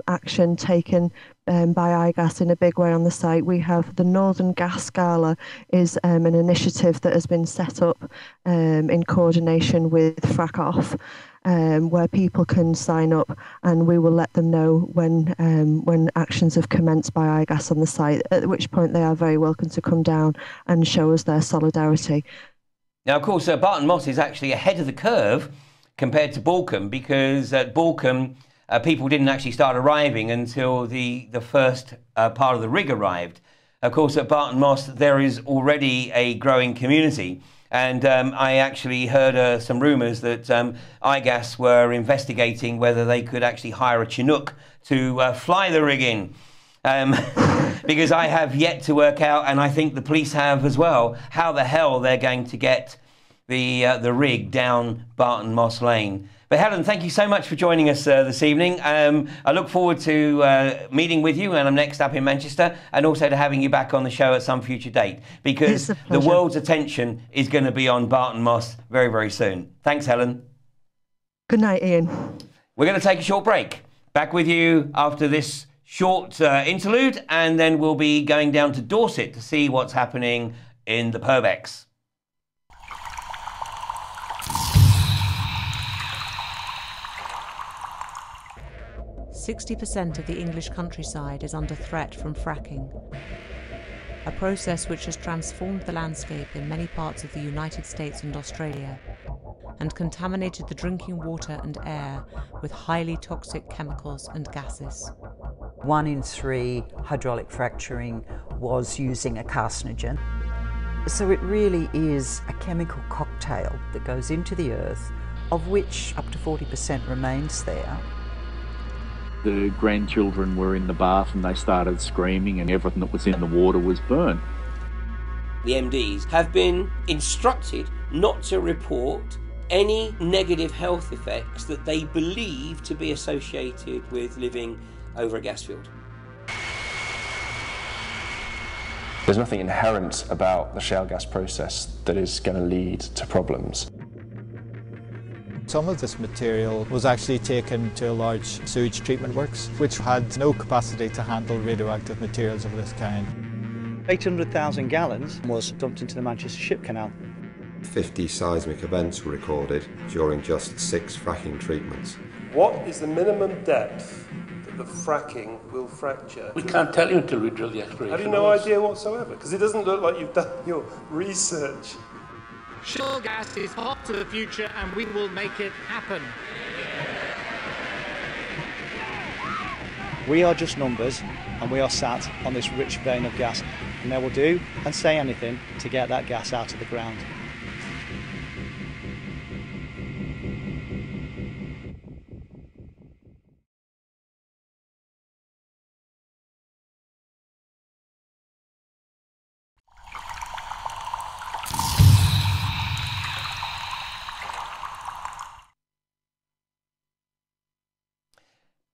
action taken by iGas in a big way on the site, we have the Northern Gas Gala is an initiative that has been set up in coordination with Frack Off, where people can sign up, and we will let them know when actions have commenced by iGas on the site, at which point they are very welcome to come down and show us their solidarity. Now, of course, Barton Moss is actually ahead of the curve compared to Balcombe, because at Balcombe, people didn't actually start arriving until the first part of the rig arrived. Of course, at Barton Moss, there is already a growing community. And I actually heard some rumours that iGas were investigating whether they could actually hire a Chinook to fly the rig in. Because I have yet to work out, and I think the police have as well, how the hell they're going to get the rig down Barton Moss Lane. But Helen, thank you so much for joining us this evening. I look forward to meeting with you when I'm next up in Manchester, and also to having you back on the show at some future date, because the world's attention is going to be on Barton Moss very, very soon. Thanks, Helen. Good night, Ian. We're going to take a short break. Back with you after this short interlude, and then we'll be going down to Dorset to see what's happening in the Purbex. 60% of the English countryside is under threat from fracking, a process which has transformed the landscape in many parts of the United States and Australia, and contaminated the drinking water and air with highly toxic chemicals and gases. 1 in 3 hydraulic fracturing was using a carcinogen. So it really is a chemical cocktail that goes into the earth, of which up to 40% remains there. The grandchildren were in the bath and they started screaming, and everything that was in the water was burnt. The MDs have been instructed not to report any negative health effects that they believe to be associated with living over a gas field. There's nothing inherent about the shale gas process that is going to lead to problems. Some of this material was actually taken to a large sewage treatment works, which had no capacity to handle radioactive materials of this kind. 800,000 gallons was dumped into the Manchester Ship Canal. 50 seismic events were recorded during just 6 fracking treatments. What is the minimum depth that the fracking will fracture? We can't tell you until we drill the exploration. Have you no idea whatsoever? Because it doesn't look like you've done your research. Shale gas is part of the future, and we will make it happen. We are just numbers, and we are sat on this rich vein of gas, and they will do and say anything to get that gas out of the ground.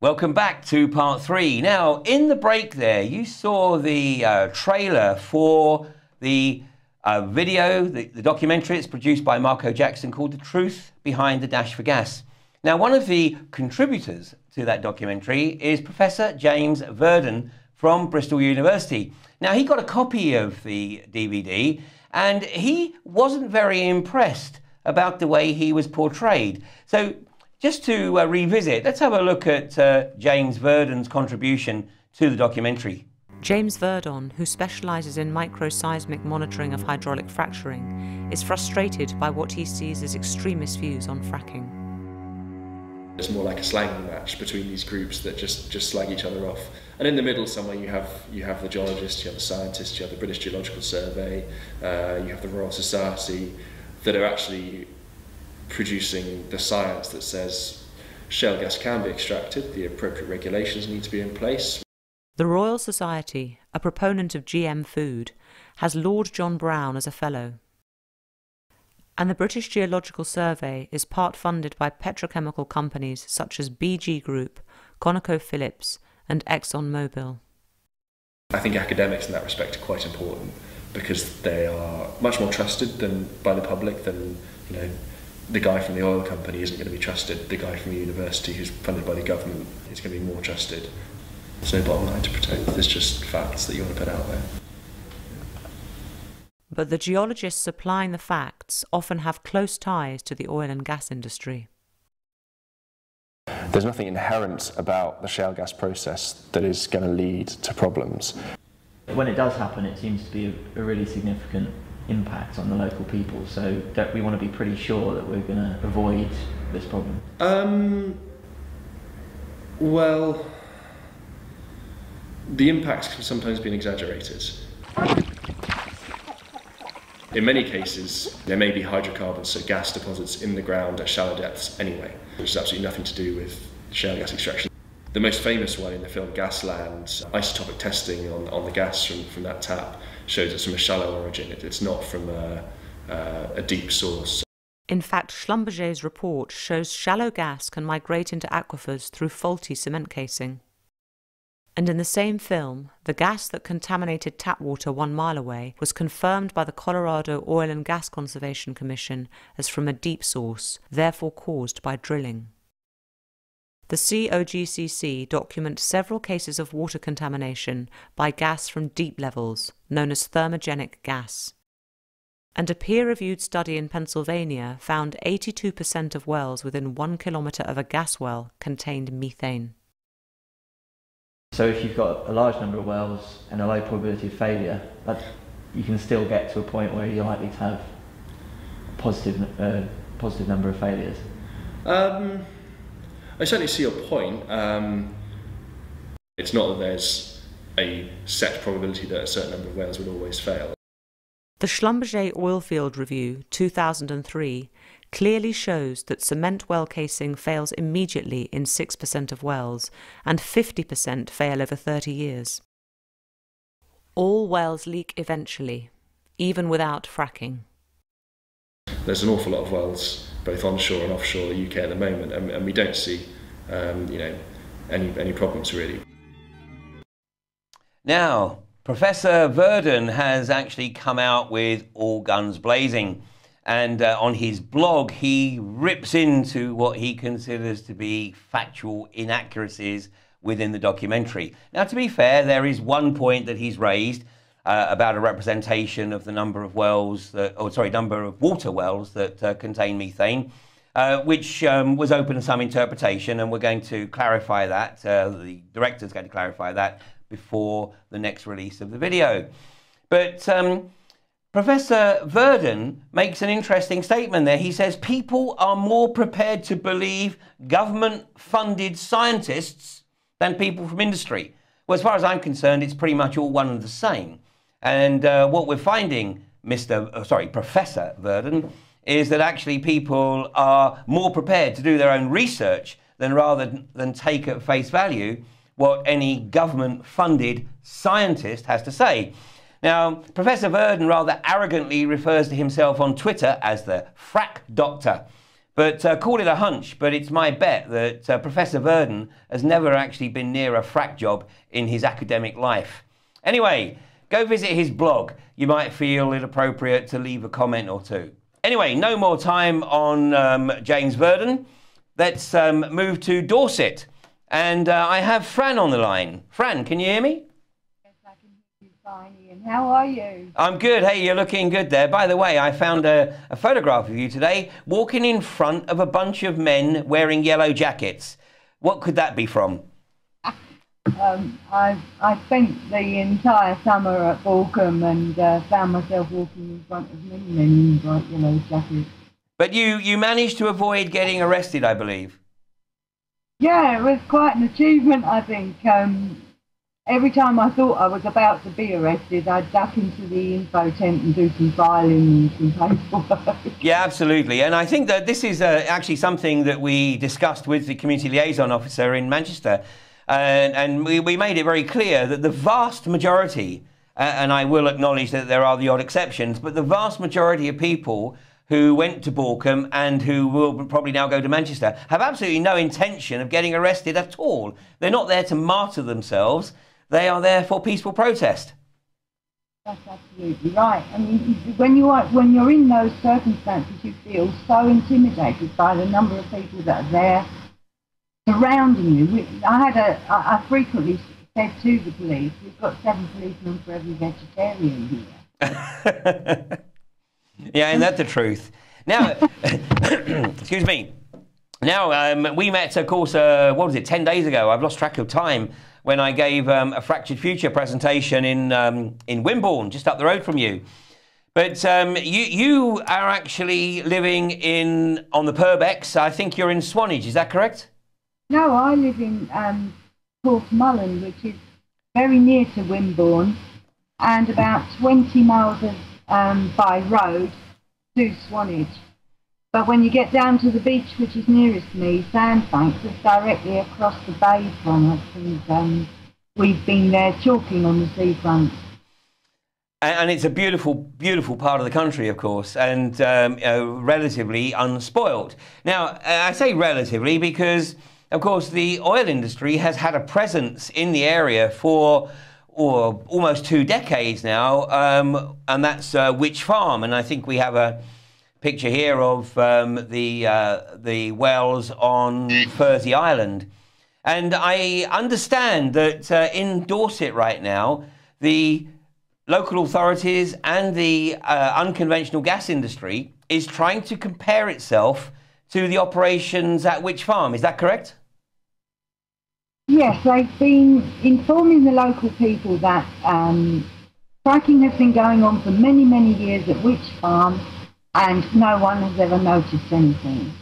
Welcome back to part 3. Now, in the break there, you saw the trailer for the video, the documentary. It's produced by Marco Jackson, called The Truth Behind the Dash for Gas. Now, one of the contributors to that documentary is Professor James Verdon from Bristol University. Now, he got a copy of the DVD, and he wasn't very impressed about the way he was portrayed. So, just to revisit, let's have a look at James Verdon's contribution to the documentary. James Verdon, who specialises in microseismic monitoring of hydraulic fracturing, is frustrated by what he sees as extremist views on fracking. It's more like a slagging match between these groups that just slag each other off. And in the middle somewhere you have the geologists, you have the scientists, you have the British Geological Survey, you have the Royal Society, that are actually producing the science that says shale gas can be extracted, the appropriate regulations need to be in place. The Royal Society, a proponent of GM food, has Lord John Brown as a fellow. And the British Geological Survey is part funded by petrochemical companies such as BG Group, ConocoPhillips and ExxonMobil. I think academics in that respect are quite important because they are much more trusted by the public than, you know, the guy from the oil company isn't going to be trusted. The guy from the university who's funded by the government is going to be more trusted. There's no bottom line to protect. There's just facts that you want to put out there. But the geologists supplying the facts often have close ties to the oil and gas industry. There's nothing inherent about the shale gas process that is going to lead to problems. When it does happen, it seems to be a really significant impact on the local people, so we want to be pretty sure that we're going to avoid this problem. Well, the impacts can sometimes be exaggerated. In many cases, there may be hydrocarbons, so gas deposits in the ground at shallow depths anyway, which has absolutely nothing to do with shale gas extraction. The most famous one in the film Gasland, isotopic testing on the gas from that tap shows it's from a shallow origin. It's not from a deep source. In fact, Schlumberger's report shows shallow gas can migrate into aquifers through faulty cement casing. And in the same film, the gas that contaminated tap water 1 mile away was confirmed by the Colorado Oil and Gas Conservation Commission as from a deep source, therefore caused by drilling. The COGCC documents several cases of water contamination by gas from deep levels, known as thermogenic gas. And a peer-reviewed study in Pennsylvania found 82% of wells within 1 kilometre of a gas well contained methane. So if you've got a large number of wells and a low probability of failure, you can still get to a point where you're likely to have a positive number of failures. I certainly see your point. It's not that there's a set probability that a certain number of wells would always fail. The Schlumberger Oilfield Review 2003 clearly shows that cement well casing fails immediately in 6% of wells and 50% fail over 30 years. All wells leak eventually, even without fracking. There's an awful lot of wells, both onshore and offshore the UK at the moment, and we don't see, any problems really. Now, Professor Verdon has actually come out with all guns blazing. And on his blog, he rips into what he considers to be factual inaccuracies within the documentary. Now, to be fair, there is one point that he's raised about a representation of the number of wells, number of water wells that contain methane, which was open to some interpretation, and we're going to clarify that. The director's going to clarify that before the next release of the video. But Professor Verdon makes an interesting statement there. He says people are more prepared to believe government-funded scientists than people from industry. Well, as far as I'm concerned, it's pretty much all one and the same. And what we're finding, Professor Verdon, is that actually people are more prepared to do their own research rather than take at face value what any government-funded scientist has to say. Now, Professor Verdon rather arrogantly refers to himself on Twitter as the frack doctor. But call it a hunch, but it's my bet that Professor Verdon has never actually been near a frack job in his academic life. Anyway, go visit his blog. You might feel it appropriate to leave a comment or two. Anyway, no more time on James Verdon. Let's move to Dorset. And I have Fran on the line. Fran, can you hear me? Fine, Ian. How are you? I'm good. Hey, you're looking good there. By the way, I found a photograph of you today walking in front of a bunch of men wearing yellow jackets. What could that be from? I spent the entire summer at Balcombe and found myself walking in front of many men in bright yellow jackets. But you managed to avoid getting arrested, I believe. Yeah, it was quite an achievement, I think. Every time I thought I was about to be arrested, I'd duck into the info tent and do some filing and some paperwork. Yeah, absolutely. And I think that this is actually something that we discussed with the Community Liaison Officer in Manchester. And we made it very clear that the vast majority, and I will acknowledge that there are the odd exceptions, but the vast majority of people who went to Borkum and who will probably now go to Manchester have absolutely no intention of getting arrested at all. They're not there to martyr themselves. They are there for peaceful protest. That's absolutely right. I mean, when you're in those circumstances, you feel so intimidated by the number of people that are there surrounding you. I frequently said to the police, we've got 7 policemen for every vegetarian here. Yeah, and that's the truth. Now, excuse me. Now, we met, of course, what was it, 10 days ago? I've lost track of time, when I gave a Fractured Future presentation in Wimborne, just up the road from you. But you are actually living on the Purbeck. I think you're in Swanage, is that correct? No, I live in Porthmullen, which is very near to Wimborne, and about 20 miles by road to Swanage. But when you get down to the beach, which is nearest me, Sandbanks, is directly across the bay from us, and we've been there chalking on the seafront. And it's a beautiful, beautiful part of the country, of course, and relatively unspoilt. Now, I say relatively because, of course, the oil industry has had a presence in the area for almost 2 decades now, and that's Witch Farm. And I think we have a picture here of the wells on Fursey Island. And I understand that in Dorset right now, the local authorities and the unconventional gas industry is trying to compare itself to the operations at Witch Farm. Is that correct? Yes, they've been informing the local people that fracking has been going on for many, many years at Witch Farm, and no one has ever noticed anything.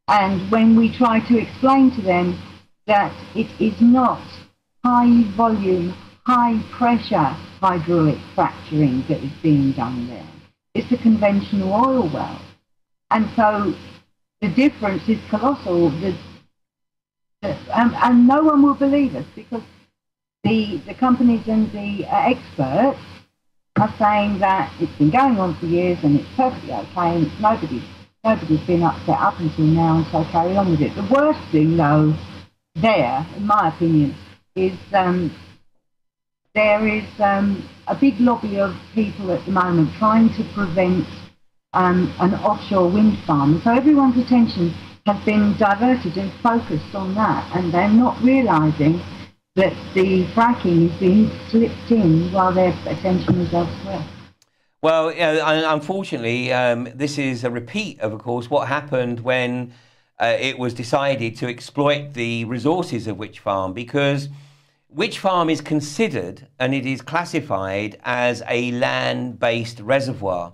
And when we try to explain to them that it is not high volume, high pressure hydraulic fracturing that is being done there, it's a conventional oil well. And so the difference is colossal. And no one will believe us, because the companies and the experts are saying that it's been going on for years and it's perfectly okay, and nobody's been upset up until now, and so carry on with it. The worst thing, though, there, in my opinion, is there is a big lobby of people at the moment trying to prevent an offshore wind farm. And so everyone's attention has been diverted and focused on that, and they're not realising that the fracking is being slipped in while their attention is elsewhere. Well, unfortunately, this is a repeat of course, what happened when it was decided to exploit the resources of Witch Farm, because Witch Farm is considered and it is classified as a land-based reservoir.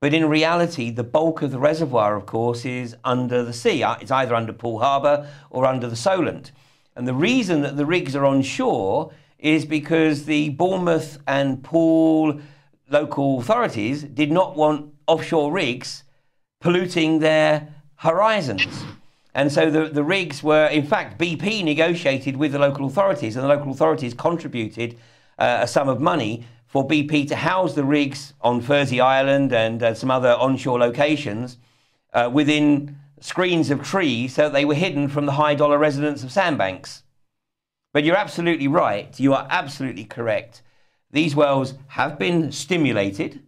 But in reality, the bulk of the reservoir, of course, is under the sea. It's either under Poole Harbour or under the Solent. And the reason that the rigs are on shore is because the Bournemouth and Poole local authorities did not want offshore rigs polluting their horizons. And so the rigs were, in fact, BP negotiated with the local authorities, and the local authorities contributed a sum of money for BP to house the rigs on Fursey Island and some other onshore locations within screens of trees, so that they were hidden from the high dollar residents of Sandbanks. But you're absolutely right. You are absolutely correct. These wells have been stimulated,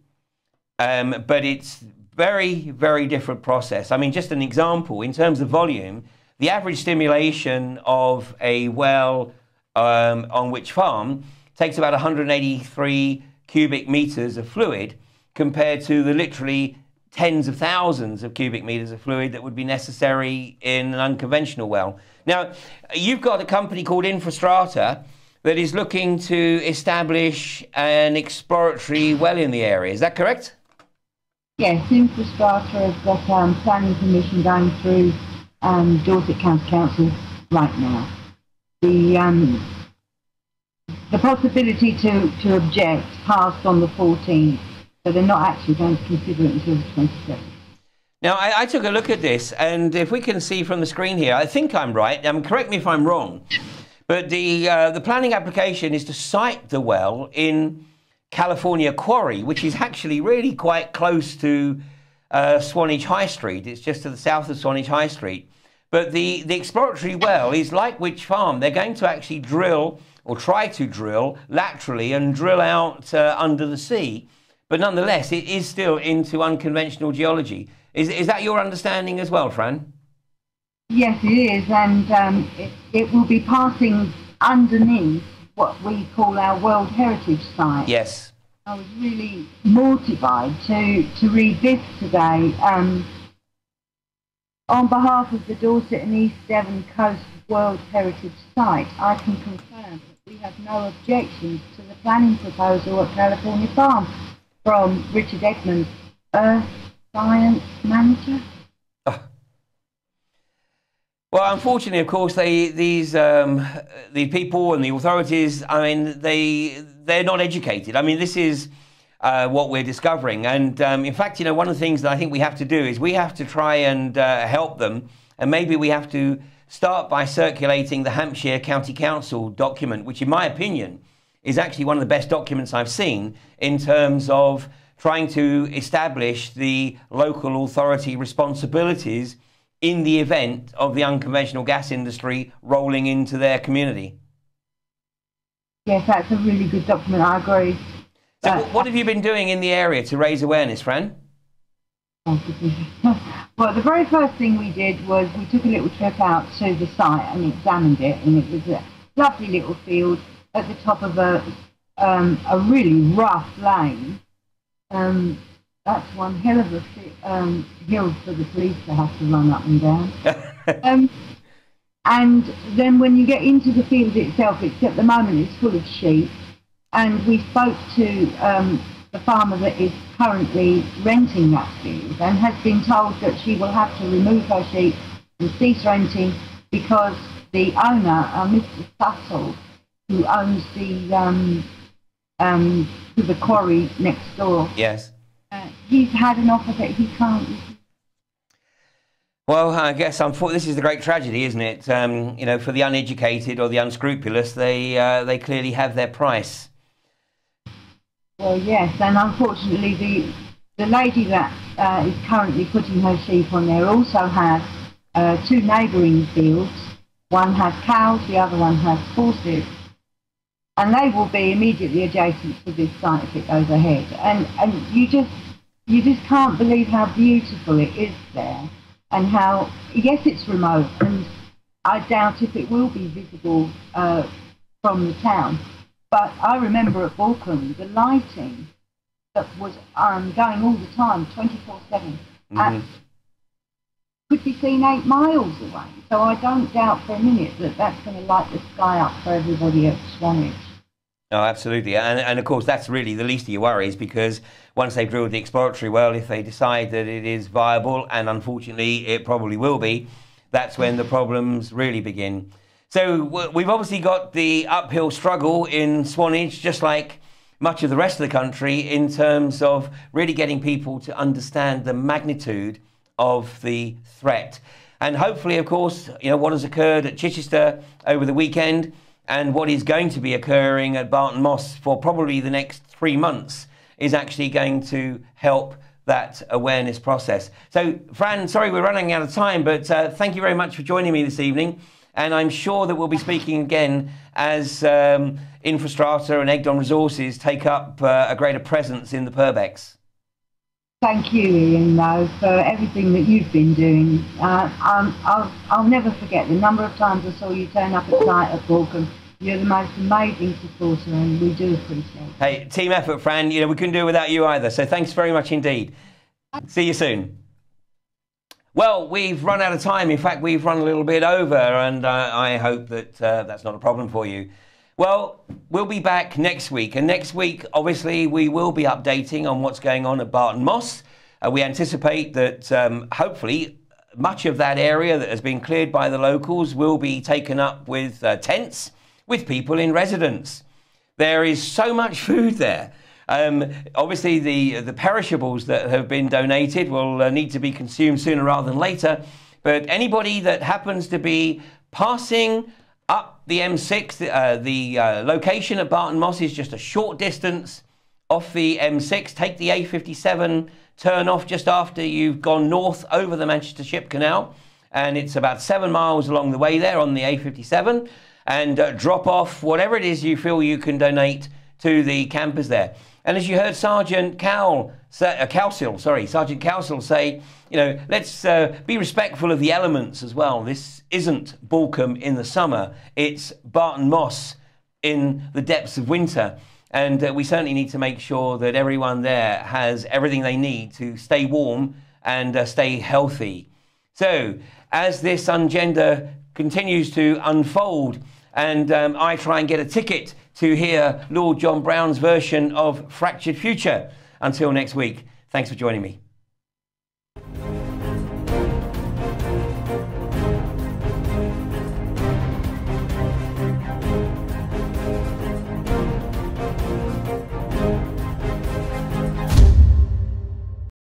but it's very, very different process. I mean, just an example, in terms of volume, the average stimulation of a well on Witch Farm takes about 183 cubic meters of fluid, compared to the literally tens of thousands of cubic meters of fluid that would be necessary in an unconventional well. Now, you've got a company called Infrastrata that is looking to establish an exploratory well in the area. Is that correct? Yes, Infrastrata has got planning permission going through Dorset County Council right now. The possibility to object passed on the 14th, so they're not actually going to consider it until the 27th. Now, I took a look at this, and if we can see from the screen here, I think I'm right. Correct me if I'm wrong, but the planning application is to site the well in California Quarry, which is actually really quite close to Swanage High Street. It's just to the south of Swanage High Street. But the exploratory well is like Witch Farm. They're going to actually drill, or try to drill, laterally and drill out under the sea. But nonetheless, it is still into unconventional geology. Is that your understanding as well, Fran? Yes, it is, and it will be passing underneath what we call our World Heritage Site. Yes. I was really mortified to read this today. On behalf of the Dorset and East Devon Coast World Heritage Site, I can confirm that we have no objections to the planning proposal at California Farm, from Richard Edmonds, Earth Science Manager. Well, unfortunately, of course, these people and the authorities, I mean, they're not educated. I mean, this is what we're discovering. And in fact, you know, one of the things that I think we have to do is we have to try and help them. And maybe we have to start by circulating the Hampshire County Council document, which in my opinion is actually one of the best documents I've seen in terms of trying to establish the local authority responsibilities in the event of the unconventional gas industry rolling into their community. Yes, that's a really good document, I agree. So what have you been doing in the area to raise awareness, Fran? Well, the very first thing we did was we took a little trip out to the site and examined it, and it was a lovely little field at the top of a really rough lane. That's one hell of a hill for the police to have to run up and down. And then when you get into the field itself, at the moment it's full of sheep. And we spoke to the farmer that is currently renting that field and has been told that she will have to remove her sheep and cease renting because the owner, Mr. Cowcill, who owns the quarry next door. Yes. He's had an offer that he can't. Well, I guess this is the great tragedy, isn't it? You know, for the uneducated or the unscrupulous, they clearly have their price. Well, yes, and unfortunately, the lady that is currently putting her sheep on there also has two neighbouring fields. One has cows, the other one has horses. And they will be immediately adjacent to this site if it goes ahead. And you just can't believe how beautiful it is there, and how, yes, it's remote, and I doubt if it will be visible from the town. But I remember at Borkum, the lighting that was going all the time, 24/7, could be seen 8 miles away. So I don't doubt for a minute that that's going to light the sky up for everybody at Swanage. Oh, absolutely. And of course, that's really the least of your worries, because once they've drilled the exploratory well, if they decide that it is viable, and unfortunately it probably will be, that's when the problems really begin. So we've obviously got the uphill struggle in Swanage, just like much of the rest of the country, in terms of really getting people to understand the magnitude of the threat. And hopefully, of course, you know, what has occurred at Chichester over the weekend and what is going to be occurring at Barton Moss for probably the next 3 months is actually going to help that awareness process. So, Fran, sorry we're running out of time, but thank you very much for joining me this evening. And I'm sure that we'll be speaking again as Infrastrata and Egdon Resources take up a greater presence in the Purbex. Thank you, Ian, though, for everything that you've been doing. I'll never forget the number of times I saw you turn up at site at Borkum. You're the most amazing supporter, and we do appreciate it. Hey, team effort, Fran. You know, we couldn't do it without you either. So thanks very much indeed. See you soon. Well, we've run out of time. In fact, we've run a little bit over, and I hope that that's not a problem for you. Well, we'll be back next week. And next week, obviously, we will be updating on what's going on at Barton Moss. We anticipate that, hopefully, much of that area that has been cleared by the locals will be taken up with tents, with people in residence. There is so much food there. Obviously, the perishables that have been donated will need to be consumed sooner rather than later. But anybody that happens to be passing up the M6, the location at Barton Moss is just a short distance off the M6, take the A57, turn off just after you've gone north over the Manchester Ship Canal, and it's about 7 miles along the way there on the A57, and drop off whatever it is you feel you can donate to the campers there. And as you heard Sergeant Cowcill say, you know, let's be respectful of the elements as well. This isn't Balcombe in the summer, it's Barton Moss in the depths of winter. And we certainly need to make sure that everyone there has everything they need to stay warm and stay healthy. So, as this Ungender continues to unfold, and I try and get a ticket to hear Lord John Brown's version of Fractured Future. Until next week, thanks for joining me.